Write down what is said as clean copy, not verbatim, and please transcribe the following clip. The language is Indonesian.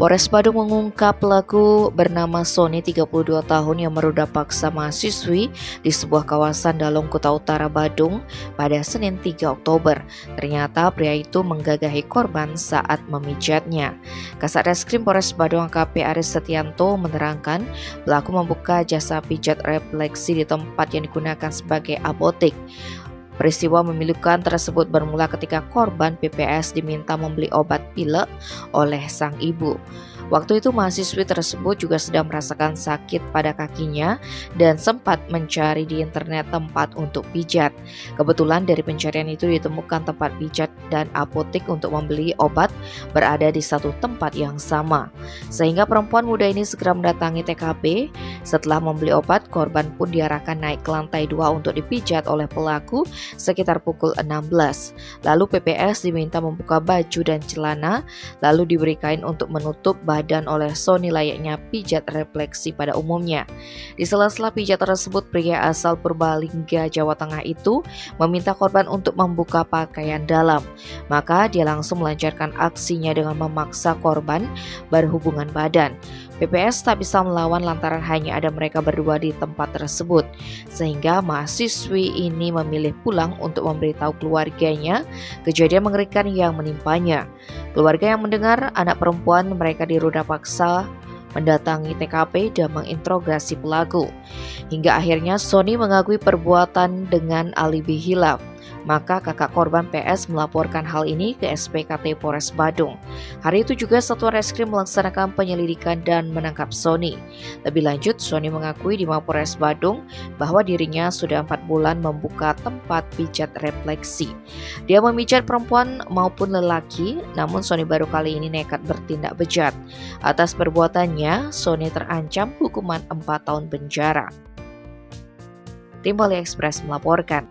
Polres Badung mengungkap pelaku bernama Sony 32 tahun yang merudak paksa mahasiswi di sebuah kawasan Dalong Kuta Utara Badung pada Senin 3 Oktober. Ternyata pria itu menggagahi korban saat memijatnya. Kasat Reskrim Polres Badung AKP Aris Setianto menerangkan pelaku membuka jasa pijat refleksi di tempat yang digunakan sebagai apotek. Peristiwa memilukan tersebut bermula ketika korban PPS diminta membeli obat pilek oleh sang ibu. Waktu itu mahasiswi tersebut juga sedang merasakan sakit pada kakinya dan sempat mencari di internet tempat untuk pijat. Kebetulan dari pencarian itu ditemukan tempat pijat dan apotek untuk membeli obat berada di satu tempat yang sama. Sehingga perempuan muda ini segera mendatangi TKP. Setelah membeli obat, korban pun diarahkan naik ke lantai 2 untuk dipijat oleh pelaku sekitar pukul 16. Lalu PPS diminta membuka baju dan celana, lalu diberi kain untuk menutup badan oleh Sony layaknya pijat refleksi pada umumnya. Di sela-sela pijat tersebut, pria asal Purbalingga, Jawa Tengah itu meminta korban untuk membuka pakaian dalam. Maka dia langsung melancarkan aksinya dengan memaksa korban berhubungan badan. PPS tak bisa melawan lantaran hanya ada mereka berdua di tempat tersebut, sehingga mahasiswi ini memilih pulang untuk memberitahu keluarganya kejadian mengerikan yang menimpanya. Keluarga yang mendengar anak perempuan mereka dirudak paksa mendatangi TKP dan menginterogasi pelaku. Hingga akhirnya Sony mengakui perbuatan dengan alibi hilaf. Maka kakak korban PS melaporkan hal ini ke SPKT Polres Badung. Hari itu juga Satuan Reskrim melaksanakan penyelidikan dan menangkap Sony. Lebih lanjut, Sony mengakui di Mapolres Badung bahwa dirinya sudah 4 bulan membuka tempat pijat refleksi. Dia memijat perempuan maupun lelaki, namun Sony baru kali ini nekat bertindak bejat. Atas perbuatannya, Sony terancam hukuman 4 tahun penjara. Tim Bali Express melaporkan.